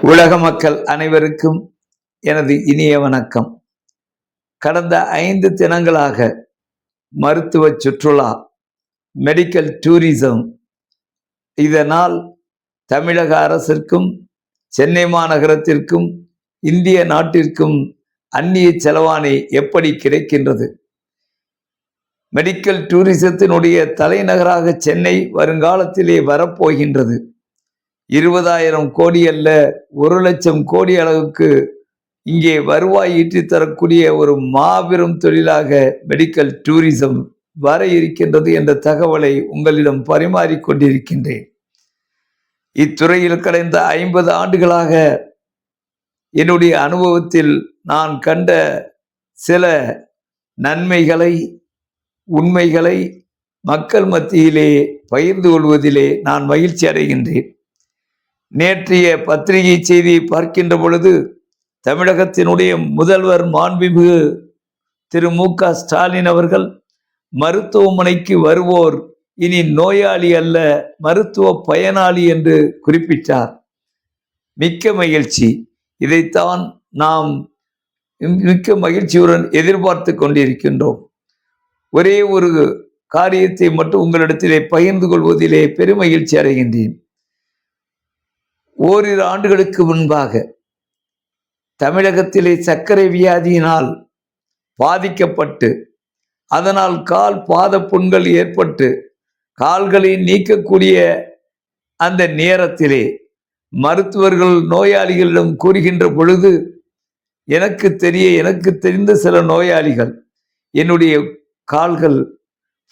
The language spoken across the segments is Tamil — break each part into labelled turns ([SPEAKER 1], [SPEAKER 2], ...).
[SPEAKER 1] உலக மக்கள் அனைவருக்கும் எனது இனிய வணக்கம். கடந்த 5 தினங்களாக மருத்துவ சுற்றுலா, மெடிக்கல் டூரிசம், இதனால் தமிழக அரசிற்கும் சென்னை மாநகரத்திற்கும் இந்திய நாட்டிற்கும் அந்நிய செலவாணி எப்படி கிடைக்கின்றது? மெடிக்கல் டூரிசத்தினுடைய தலைநகராக சென்னை வருங்காலத்திலே வரப்போகின்றது. 20,000 கோடி அல்ல, 1 லட்சம் கோடி அளவுக்கு இங்கே வருவாய் ஈட்டி தரக்கூடிய ஒரு மாபெரும் தொழிலாக மெடிக்கல் டூரிசம் வர இருக்கின்றது என்ற தகவலை உங்களிடம் பரிமாறிக்கொண்டிருக்கின்றேன். இத்துறையில் கடந்த 50 ஆண்டுகளாக என்னுடைய அனுபவத்தில் நான் கண்ட சில நன்மைகளை, உண்மைகளை மக்கள் மத்தியிலே பகிர்ந்து கொள்வதிலே நான் மகிழ்ச்சி அடைகின்றேன். நேற்றைய பத்திரிகை செய்தியை பார்க்கின்ற பொழுது தமிழகத்தினுடைய முதல்வர் மாண்புமிகு திரு மு.க. ஸ்டாலின் அவர்கள் மருத்துவமனைக்கு வருவோர் இனி நோயாளி அல்ல, மருத்துவ பயனாளி என்று குறிப்பிட்டார். மிக்க மகிழ்ச்சி. இதைத்தான் நாம் மிக்க மகிழ்ச்சியுடன் எதிர்பார்த்து கொண்டிருக்கின்றோம். ஒரே ஒரு காரியத்தை மட்டும் உங்களிடத்திலே பகிர்ந்து கொள்வதிலே பெருமகிழ்ச்சி அடைகின்றேன். ஓரிரு ஆண்டுகளுக்கு முன்பாக தமிழகத்திலே சர்க்கரை வியாதியினால் பாதிக்கப்பட்டு அதனால் கால் பாத புண்கள் ஏற்பட்டு கால்களை நீக்கக்கூடிய அந்த நேரத்திலே மருத்துவர்கள் நோயாளிகளிடம் கூறுகின்ற பொழுது, எனக்கு தெரிந்த சில நோயாளிகள், என்னுடைய கால்கள்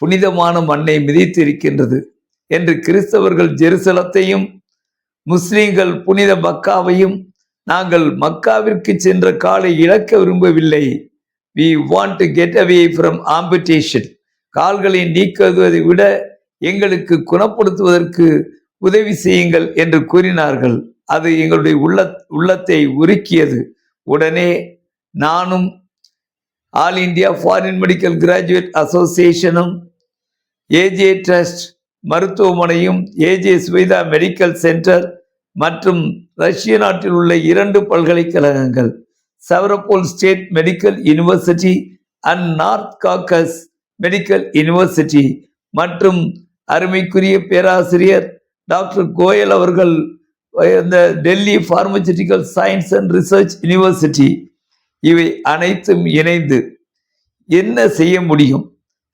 [SPEAKER 1] புனிதமான மண்ணை மிதித்து இருக்கின்றது என்று, கிறிஸ்தவர்கள் ஜெருசலத்தையும் முஸ்லிம்கள் புனித மக்காவையும், நாங்கள் மக்காவிற்கு சென்ற காலை இழக்க விரும்பவில்லை. we want to get away from amputation. கால்களை நீக்குவதை விட எங்களுக்கு குணப்படுத்துவதற்கு உதவி செய்யுங்கள் என்று கூறினார்கள். அது எங்களுடைய உள்ளத்தை உருக்கியது. உடனே நானும் all India foreign medical graduate அசோசியேஷனும், ஏஜே ட்ரஸ்ட் மருத்துவமனையும், ஏஜே சுவேதா மெடிக்கல் சென்டர் மற்றும் ரஷ்ய நாட்டில் உள்ள 2 பல்கலைக்கழகங்கள், Stavropol state medical university and north Caucasus medical university மற்றும் அருமைக்குரிய பேராசிரியர் டாக்டர் கோயல் அவர்கள் இந்த Delhi pharmaceutical science and research university, இவை அனைத்தும் இணைந்து என்ன செய்ய முடியும்,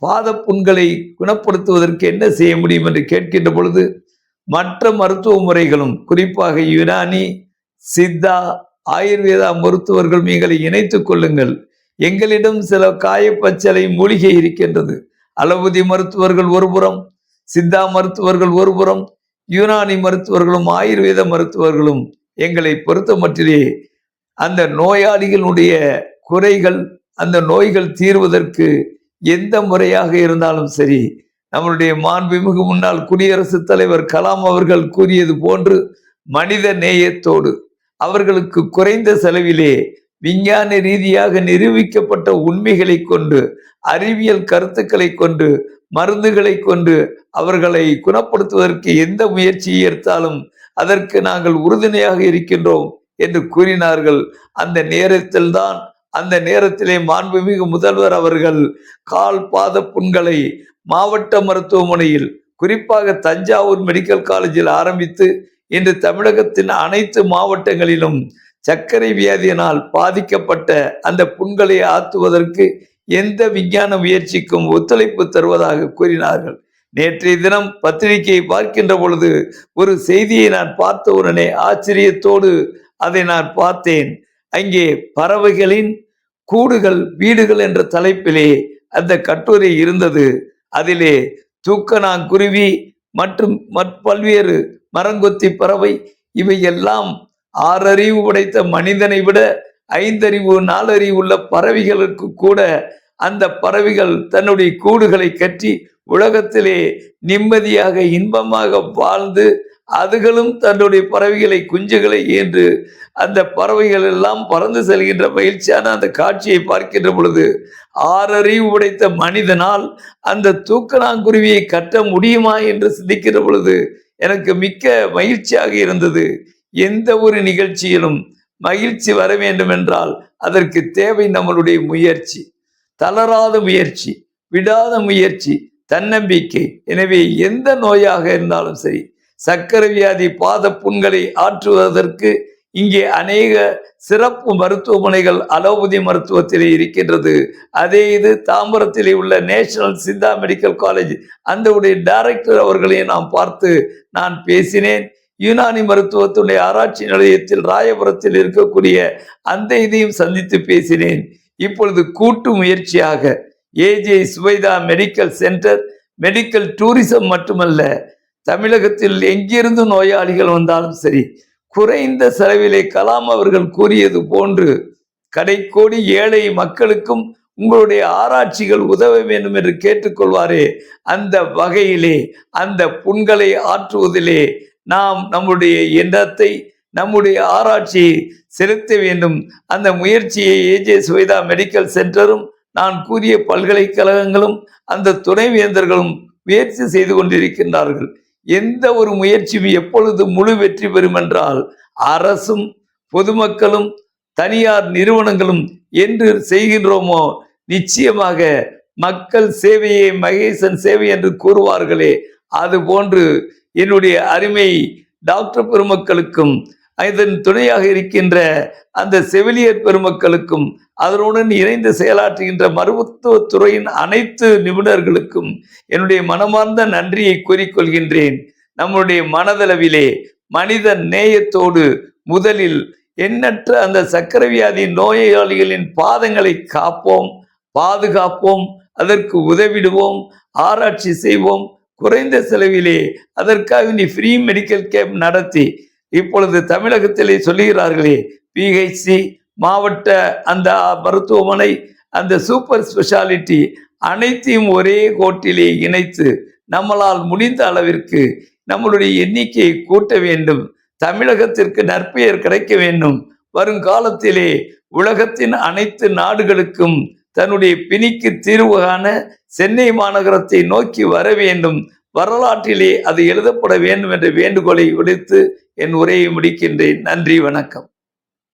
[SPEAKER 1] பாத புண்களை குணப்படுத்துவதற்கு என்ன செய்ய முடியும் என்று கேட்கின்ற பொழுது, மற்ற மருத்துவ முறைகளும், குறிப்பாக யுனானி, சித்தா, ஆயுர்வேதா மருத்துவர்கள் எங்களை இணைத்துக் கொள்ளுங்கள். எங்களிடம் சில காயப்பச்சலை மூலிகை இருக்கின்றது. அலோபதி மருத்துவர்கள் ஒருபுறம், சித்தா மருத்துவர்கள் ஒருபுறம், யுனானி மருத்துவர்களும் ஆயுர்வேத மருத்துவர்களும் எங்களை பொறுத்த மட்டிலே அந்த நோயாளிகளுடைய குறைகள், அந்த நோய்கள் தீர்வதற்கு எந்த முறையாக இருந்தாலும் சரி, நம்மளுடைய மாண்புமிகு முன்னாள் குடியரசுத் தலைவர் கலாம் அவர்கள் கூறியது போன்று மனித நேயத்தோடு அவர்களுக்கு குறைந்த செலவிலே விஞ்ஞான ரீதியாக நிரூபிக்கப்பட்ட உண்மைகளை கொண்டு, அறிவியல் கருத்துக்களை கொண்டு, மருந்துகளை கொண்டு அவர்களை குணப்படுத்துவதற்கு எந்த முயற்சியை எடுத்தாலும் அதற்கு நாங்கள் உறுதுணையாக இருக்கின்றோம் என்று கூறினார்கள். அந்த நேரத்திலே மாண்புமிகு முதல்வர் அவர்கள் கால் பாத புண்களை மாவட்ட மருத்துவமனையில், குறிப்பாக தஞ்சாவூர் மெடிக்கல் காலேஜில் ஆரம்பித்து இன்று தமிழகத்தின் அனைத்து மாவட்டங்களிலும் சர்க்கரை வியாதியினால் பாதிக்கப்பட்ட அந்த புண்களை ஆற்றுவதற்கு எந்த விஞ்ஞான முயற்சிக்கும் ஒத்துழைப்பு தருவதாக கூறினார்கள். நேற்றைய தினம் பத்திரிகையை பார்க்கின்ற பொழுது ஒரு செய்தியை நான் பார்த்த உடனே ஆச்சரியத்தோடு அதை நான் பார்த்தேன். அங்கே பறவைகளின் கூடுகள், வீடுகள் என்ற தலைப்பிலே அந்த கட்டுரை இருந்தது. அதிலே தூக்கணாங்குருவி மற்றும் பல்வேறு மரங்கொத்தி பறவை, இவையெல்லாம் 6 அறிவு படைத்த மனிதனை விட 5 அறிவு 4 அறிவு உள்ள பறவைகளுக்கு கூட அந்த பறவைகள் தன்னுடைய கூடுகளை கட்டி உலகத்திலே நிம்மதியாக இன்பமாக வாழ்ந்து அதுகளும் தன்னுடைய பறவைகளை, குஞ்சுகளை ஈன்று அந்த பறவைகள் எல்லாம் பறந்து செல்கின்ற மகிழ்ச்சியான அந்த காட்சியை பார்க்கின்ற பொழுது 6 அறிவு உடைத்த மனிதனால் அந்த தூக்கணாங்குருவியை கட்ட முடியுமா என்று சிந்திக்கின்ற பொழுது எனக்கு மிக்க மகிழ்ச்சியாக இருந்தது. எந்த ஒரு நிகழ்ச்சியிலும் மகிழ்ச்சி வர வேண்டும் என்றால் அதற்கு தேவை நம்மளுடைய முயற்சி, தளராத முயற்சி, விடாத முயற்சி, தன்னம்பிக்கை. எனவே எந்த நோயாக இருந்தாலும் சரி, சர்க்கரை வியாதி பாத புண்களை ஆற்றுவதற்கு இங்கே அநேக சிறப்பு மருத்துவமனைகள் அலோபதி மருத்துவத்திலே இருக்கின்றது. அதே இது தாம்பரத்திலே உள்ள நேஷனல் சித்தா மெடிக்கல் காலேஜ் அந்த உடைய டைரக்டர் அவர்களையும் நாம் பார்த்து நான் பேசினேன். யுனானி மருத்துவத்துடைய ஆராய்ச்சி நிலையத்தில் ராயபுரத்தில் இருக்கக்கூடிய அந்த இதையும் சந்தித்து பேசினேன். இப்பொழுது கூட்டு முயற்சியாக AJ Zubaida medical centre medical tourism மட்டுமல்ல, தமிழகத்தில் எங்கிருந்து நோயாளிகள் வந்தாலும் சரி, குறைந்த செலவிலே கலாம் அவர்கள் கூறியது போன்று கடைக்கோடி ஏழை மக்களுக்கும் உங்களுடைய ஆராய்ச்சிகள் உதவ வேண்டும் என்று கேட்டுக்கொள்வாரே, அந்த வகையிலே அந்த புண்களை ஆற்றுவதிலே நாம் நம்முடைய எண்ணத்தை, நம்முடைய ஆராய்ச்சியை செலுத்த வேண்டும். அந்த முயற்சியை ஏஜே சுவைதா மெடிக்கல் சென்டரும் நான் கூறிய பல்கலைக்கழகங்களும் அந்த துணைவேந்தர்களும் முயற்சி செய்து கொண்டிருக்கின்றார்கள். எந்த ஒரு முயற்சியும் எப்பொழுது முழு வெற்றி பெறும் என்றால் அரசும் பொதுமக்களும் தனியார் நிறுவனங்களும் என்று செய்கின்றோமோ நிச்சயமாக மக்கள் சேவையை மகேசன் சேவை என்று கூறுவார்களே, அது போன்று என்னுடைய அருமை டாக்டர் பெருமக்களுக்கும் இதன் துணையாக இருக்கின்ற அந்த செவிலியர் பெருமக்களுக்கும் அதனுடன் இணைந்து செயலாற்றுகின்ற மருத்துவத்துறையின் அனைத்து நிபுணர்களுக்கும் என்னுடைய மனமார்ந்த நன்றியை கூறிக்கொள்கின்றேன். நம்முடைய மனதளவிலே மனித நேயத்தோடு முதலில் எண்ணற்ற அந்த சர்க்கரை வியாதி நோயாளிகளின் பாதங்களை காப்போம், பாதுகாப்போம், அதற்கு உதவிடுவோம், ஆராய்ச்சி செய்வோம். குறைந்த செலவிலே அதற்காக ஃப்ரீ மெடிக்கல் கேம்ப் நடத்தி இப்பொழுது தமிழகத்திலே சொல்லுகிறார்களே, பிஹெச்சி மாவட்ட அந்த மருத்துவமனை, அந்த சூப்பர் ஸ்பெஷாலிட்டி அனைத்தையும் ஒரே கோட்டிலே இணைத்து நம்மளால் முடிந்த அளவிற்கு நம்மளுடைய எண்ணிக்கையை கூட்ட வேண்டும். தமிழகத்திற்கு நற்பெயர் கிடைக்க வேண்டும். வருங்காலத்திலே உலகத்தின் அனைத்து நாடுகளுக்கும் தன்னுடைய பிணிக்கு தீர்வு காண சென்னை மாநகரத்தை நோக்கி வர வேண்டும். வரலாற்றிலே அது எழுதப்பட வேண்டும் என்ற வேண்டுகோளை விடுத்து என் உரையை முடிக்கின்றேன். நன்றி, வணக்கம்.